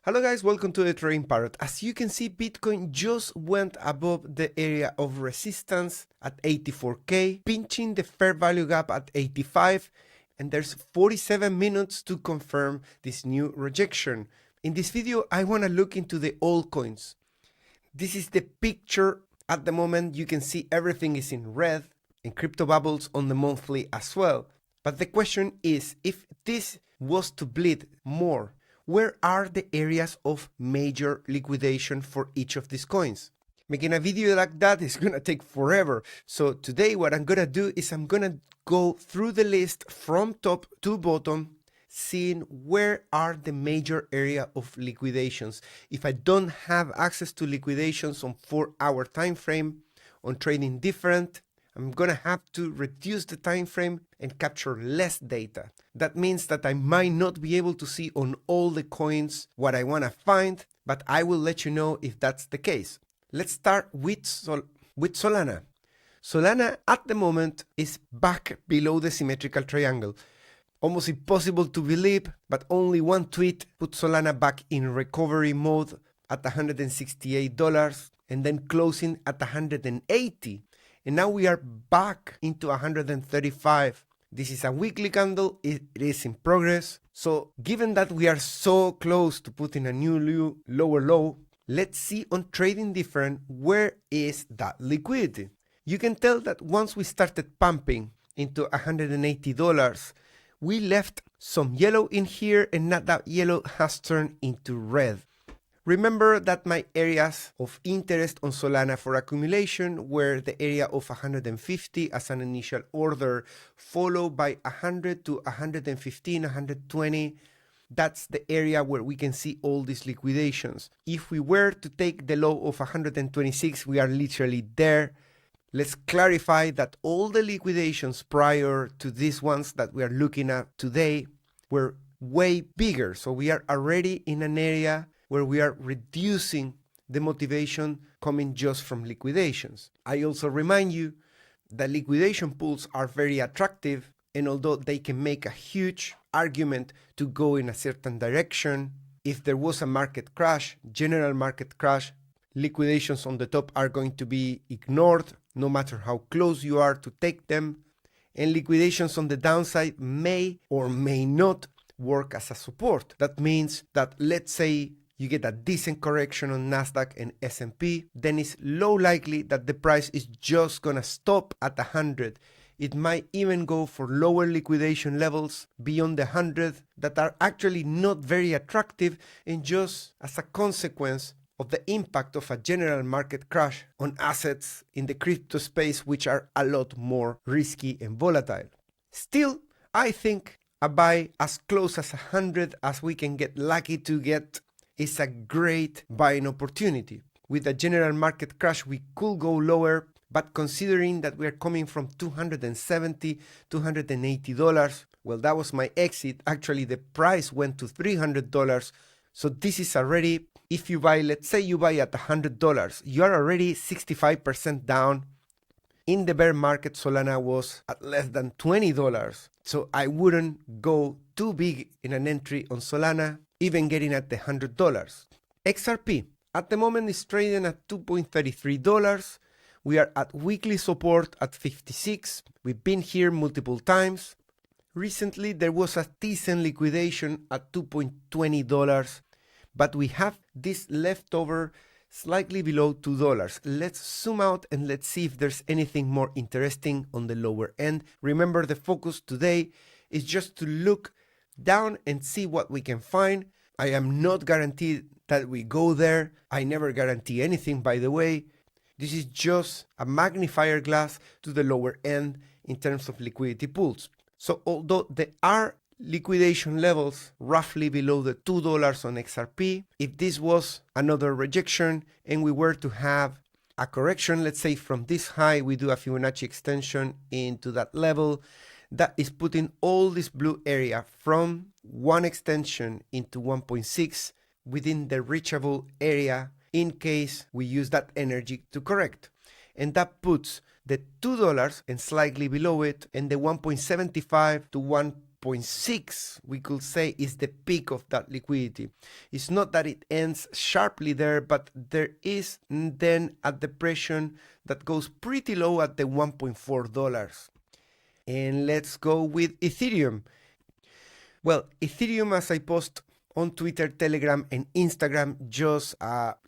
Hello guys, welcome to the Trading Parrot. As you can see, Bitcoin just went above the area of resistance at 84k, pinching the fair value gap at 85, and there's 47 minutes to confirm this new rejection. In this video, I want to look into the altcoins. This is the picture at the moment. You can see everything is in red, and crypto bubbles on the monthly as well. But the question is, if this was to bleed more, where are the areas of major liquidation for each of these coins? Making a video like that is gonna take forever. So today what I'm gonna do is I'm gonna go through the list from top to bottom, seeing where are the major area of liquidations. If I don't have access to liquidations on 4-hour time frame, on trading different, I'm gonna have to reduce the time frame and capture less data. That means that I might not be able to see on all the coins what I wanna find, but I will let you know if that's the case. Let's start with Solana. Solana at the moment is back below the symmetrical triangle. Almost impossible to believe, but only one tweet put Solana back in recovery mode at $168 and then closing at 180. And now we are back into 135. This is a weekly candle. It is in progress. So given that we are so close to putting a new lower low, let's see on trading different, where is that liquidity? You can tell that once we started pumping into $180, we left some yellow in here, and now that yellow has turned into red. Remember that my areas of interest on Solana for accumulation were the area of 150 as an initial order, followed by 100 to 115, 120. That's the area where we can see all these liquidations. If we were to take the low of 126, we are literally there. Let's clarify that all the liquidations prior to these ones that we are looking at today were way bigger. So we are already in an area where we are reducing the motivation coming just from liquidations. I also remind you that liquidation pools are very attractive, and although they can make a huge argument to go in a certain direction, if there was a market crash, general market crash, liquidations on the top are going to be ignored no matter how close you are to take them, and liquidations on the downside may or may not work as a support. That means that, let's say, you get a decent correction on Nasdaq and S&P, then it's low likely that the price is just gonna stop at 100. It might even go for lower liquidation levels beyond the 100 that are actually not very attractive, and just as a consequence of the impact of a general market crash on assets in the crypto space, which are a lot more risky and volatile. Still, I think a buy as close as 100 as we can get lucky to get is a great buying opportunity. With a general market crash, we could go lower, but considering that we are coming from $270, $280, well, that was my exit. Actually, the price went to $300. So this is already, if you buy, let's say you buy at $100, you are already 65% down. In the bear market, Solana was at less than $20. So I wouldn't go too big in an entry on Solana, even getting at the $100. XRP at the moment is trading at $2.33. We are at weekly support at 56. We've been here multiple times. Recently there was a decent liquidation at $2.20, but we have this leftover slightly below $2. Let's zoom out and let's see if there's anything more interesting on the lower end. Remember, the focus today is just to look down and see what we can find. I am not guaranteed that we go there. I never guarantee anything, by the way. This is just a magnifier glass to the lower end in terms of liquidity pools. So although there are liquidation levels roughly below the $2 on XRP, if this was another rejection and we were to have a correction, let's say from this high, we do a Fibonacci extension into that level, that is putting all this blue area from one extension into 1.6 within the reachable area in case we use that energy to correct. And that puts the $2 and slightly below it, and the 1.75 to 1.6, we could say, is the peak of that liquidity. It's not that it ends sharply there, but there is then a depression that goes pretty low at the $1.4. And let's go with Ethereum. Well, Ethereum, as I post on Twitter, Telegram, and Instagram just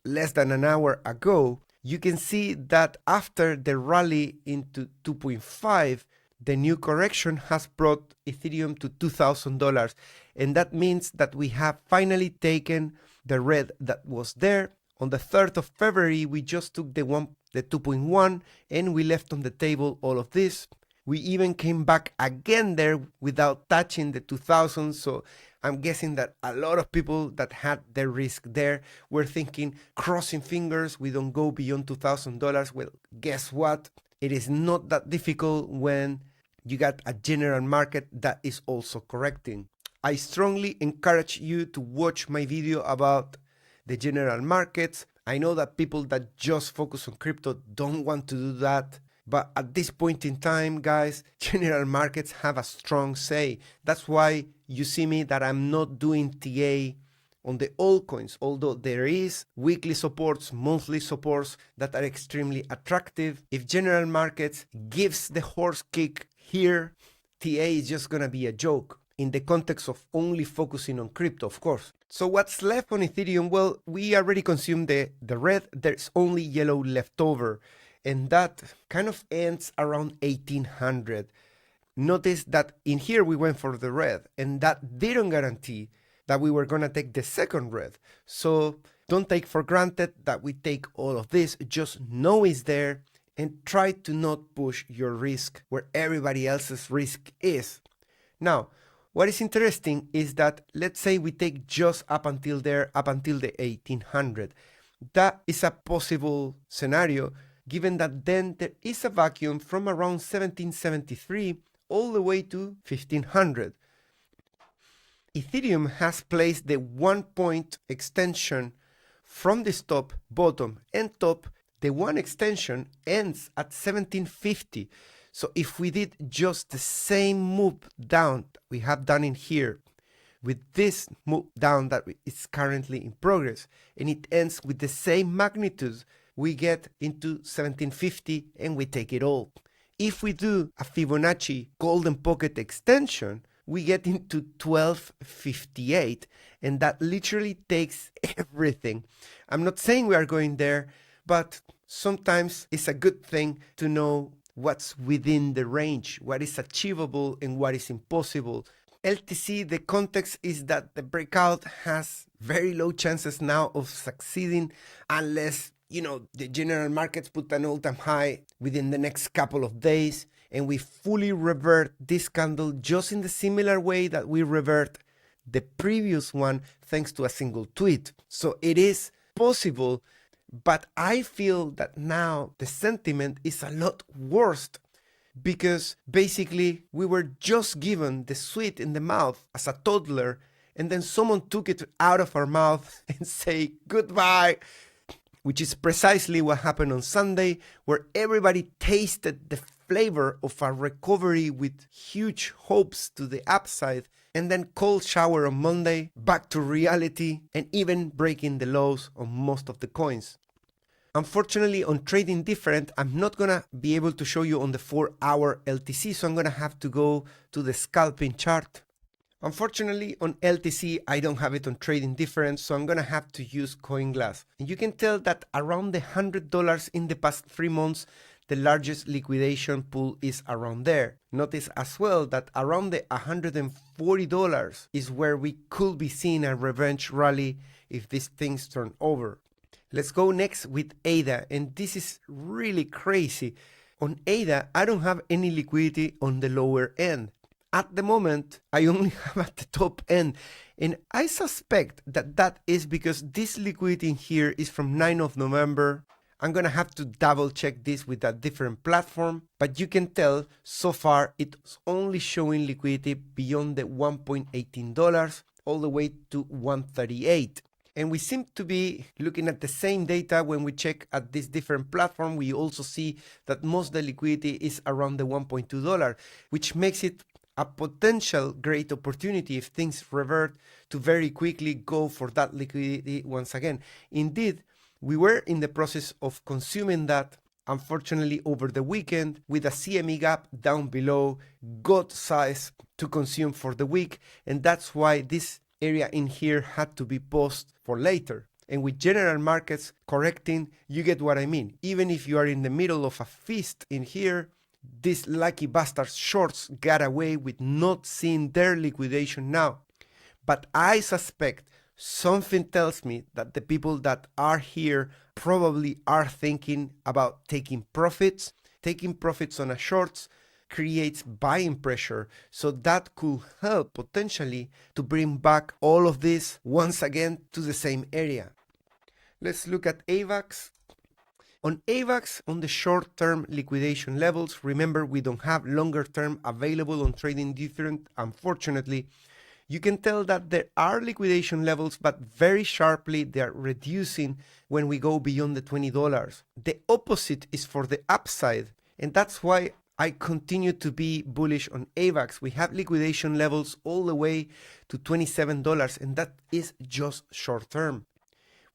less than an hour ago, you can see that after the rally into 2.5, the new correction has brought Ethereum to $2,000. And that means that we have finally taken the red that was there. On the 3rd of February, we just took the 2.1 and we left on the table all of this. We even came back again there without touching the 2000. So I'm guessing that a lot of people that had their risk there were thinking, crossing fingers, we don't go beyond $2,000. Well, guess what? It is not that difficult when you got a general market that is also correcting. I strongly encourage you to watch my video about the general markets. I know that people that just focus on crypto don't want to do that. But at this point in time, guys, general markets have a strong say. That's why you see me that I'm not doing TA on the altcoins, although there is weekly supports, monthly supports that are extremely attractive. If general markets gives the horse kick here, TA is just gonna be a joke in the context of only focusing on crypto, of course. So what's left on Ethereum? Well, we already consumed the red. There's only yellow left over. And that kind of ends around 1800. Notice that in here we went for the red, and that didn't guarantee that we were going to take the second red. So don't take for granted that we take all of this. Just know it's there and try to not push your risk where everybody else's risk is. Now, what is interesting is that let's say we take just up until there, up until the 1800. That is a possible scenario, given that then there is a vacuum from around 1773 all the way to 1500. Ethereum has placed the 1 point extension from this top, bottom, and top. The one extension ends at 1750. So if we did just the same move down that we have done in here, with this move down that is currently in progress, and it ends with the same magnitude, we get into 1750 and we take it all. If we do a Fibonacci golden pocket extension, we get into 1258, and that literally takes everything. I'm not saying we are going there, but sometimes it's a good thing to know what's within the range, what is achievable and what is impossible. LTC, the context is that the breakout has very low chances now of succeeding unless the general markets put an all-time high within the next couple of days, and we fully revert this candle just in the similar way that we revert the previous one thanks to a single tweet. So it is possible, but I feel that now the sentiment is a lot worse because basically we were just given the sweet in the mouth as a toddler, and then someone took it out of our mouth and say goodbye, which is precisely what happened on Sunday, where everybody tasted the flavor of a recovery with huge hopes to the upside, and then cold shower on Monday, back to reality, and even breaking the lows on most of the coins. Unfortunately, on Trading Different, I'm not gonna be able to show you on the 4-hour LTC, so I'm gonna have to go to the scalping chart. Unfortunately, on LTC, I don't have it on Trading Different, so I'm gonna have to use CoinGlass. And you can tell that around the $100 in the past 3 months, the largest liquidation pool is around there. Notice as well that around the $140 is where we could be seeing a revenge rally if these things turn over. Let's go next with ADA, and this is really crazy. On ADA, I don't have any liquidity on the lower end. At the moment, I only have at the top end, and I suspect that that is because this liquidity in here is from 9th of November. I'm gonna have to double check this with a different platform, but you can tell so far it's only showing liquidity beyond the $1.18 all the way to 138. And we seem to be looking at the same data when we check at this different platform. We also see that most of the liquidity is around the $1.2, which makes it a potential great opportunity if things revert to very quickly go for that liquidity once again. Indeed, we were in the process of consuming that, unfortunately, over the weekend with a CME gap down below, got size to consume for the week, and that's why this area in here had to be paused for later. And with general markets correcting, you get what I mean. Even if you are in the middle of a feast in here, these lucky bastard shorts got away with not seeing their liquidation now. But I suspect something tells me that the people that are here probably are thinking about taking profits. Taking profits on a shorts creates buying pressure, so that could help potentially to bring back all of this once again to the same area. Let's look at AVAX. On AVAX, on the short-term liquidation levels, remember we don't have longer-term available on Trading Different, unfortunately. You can tell that there are liquidation levels, but very sharply they are reducing when we go beyond the $20. The opposite is for the upside, and that's why I continue to be bullish on AVAX. We have liquidation levels all the way to $27, and that is just short-term.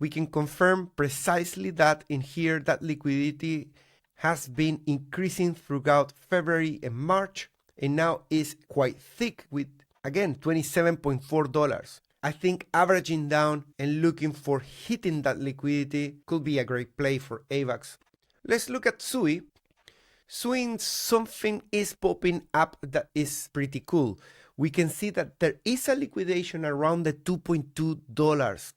We can confirm precisely that in here that liquidity has been increasing throughout February and March, and now is quite thick with, again, $27.4. I think averaging down and looking for hitting that liquidity could be a great play for AVAX. Let's look at SUI. SUI, something is popping up that is pretty cool. We can see that there is a liquidation around the $2.2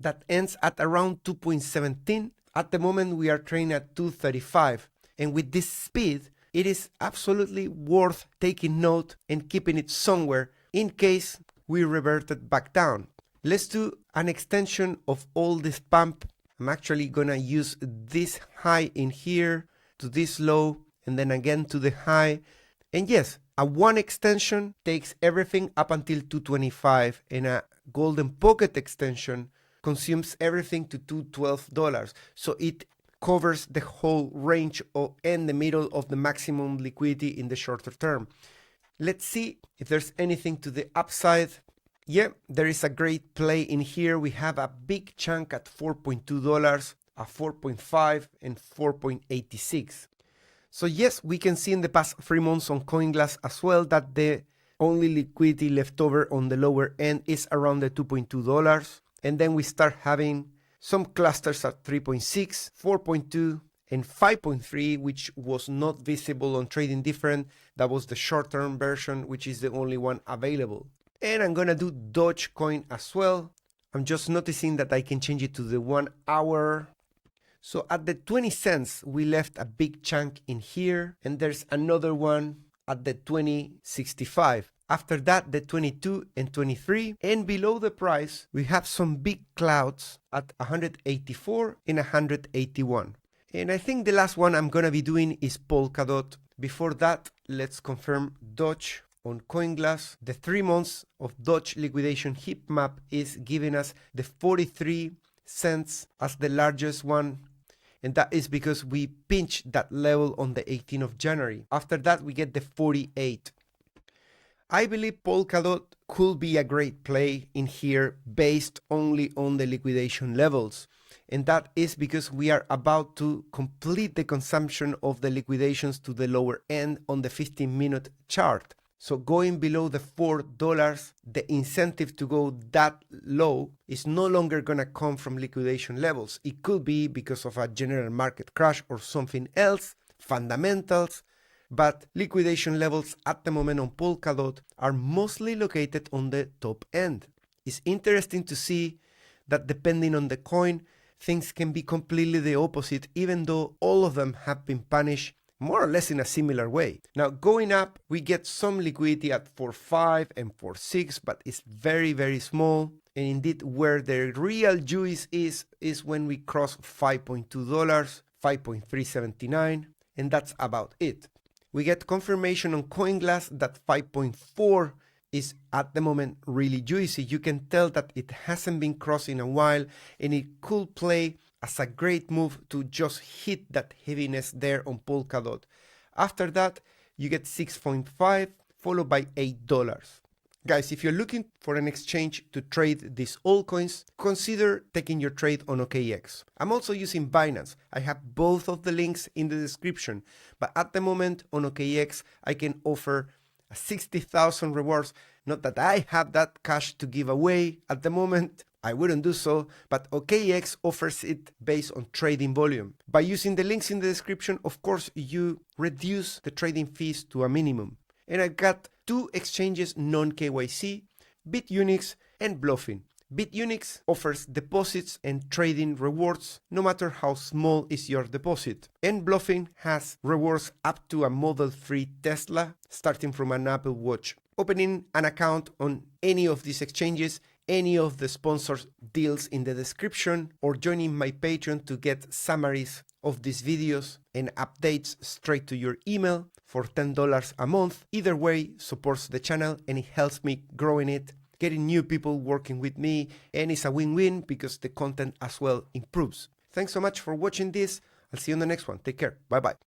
that ends at around 2.17. At the moment we are trading at 2.35, and with this speed it is absolutely worth taking note and keeping it somewhere in case we reverted back down. Let's do an extension of all this pump. I'm actually gonna use this high in here to this low and then again to the high, and yes, a one extension takes everything up until 225, and a golden pocket extension consumes everything to $212, so it covers the whole range and the middle of the maximum liquidity in the shorter term. Let's see if there's anything to the upside. Yeah, there is a great play in here. We have a big chunk at $4.2, a 4.5 and 4.86. So yes, we can see in the past 3 months on CoinGlass as well that the only liquidity left over on the lower end is around the $2.2. And then we start having some clusters at 3.6, 4.2, and 5.3, which was not visible on Trading Different. That was the short-term version, which is the only one available. And I'm gonna do Dogecoin as well. I'm just noticing that I can change it to the 1 hour. So at the 20 cents, we left a big chunk in here, and there's another one at the 20.65. After that, the 22 and 23, and below the price, we have some big clouds at 184 and 181. And I think the last one I'm gonna be doing is Polkadot. Before that, let's confirm Doge on CoinGlass. The 3 months of Doge liquidation heat map is giving us the 43 cents as the largest one. And that is because we pinched that level on the 18th of January. After that, we get the 48. I believe Polkadot could be a great play in here based only on the liquidation levels. And that is because we are about to complete the consumption of the liquidations to the lower end on the 15-minute chart. So going below the $4, the incentive to go that low is no longer going to come from liquidation levels. It could be because of a general market crash or something else, fundamentals. But liquidation levels at the moment on Polkadot are mostly located on the top end. It's interesting to see that depending on the coin, things can be completely the opposite, even though all of them have been punished more or less in a similar way. Now going up, we get some liquidity at 4.5 and 4.6, but it's very, very small. And indeed, where the real juice is when we cross $5.2, 5.379, and that's about it. We get confirmation on CoinGlass that 5.4 is at the moment really juicy. You can tell that it hasn't been crossed in a while, and it could play as a great move to just hit that heaviness there on Polkadot. After that, you get 6.5, followed by $8. Guys, if you're looking for an exchange to trade these altcoins, consider taking your trade on OKEx. I'm also using Binance. I have both of the links in the description, but at the moment on OKEx, I can offer 60,000 rewards. Not that I have that cash to give away at the moment, I wouldn't do so, but OKEx offers it based on trading volume. By using the links in the description, of course, you reduce the trading fees to a minimum. And I got 2 exchanges non-KYC, BitUnix and Bluffin. BitUnix offers deposits and trading rewards no matter how small is your deposit. And Bluffin has rewards up to a Model 3 Tesla starting from an Apple Watch. Opening an account on any of these exchanges, any of the sponsors deals in the description, or joining my Patreon to get summaries of these videos and updates straight to your email for $10 a month. Either way supports the channel and it helps me growing it, getting new people working with me, and it's a win-win because the content as well improves. Thanks so much for watching this. I'll see you on the next one. Take care. Bye bye.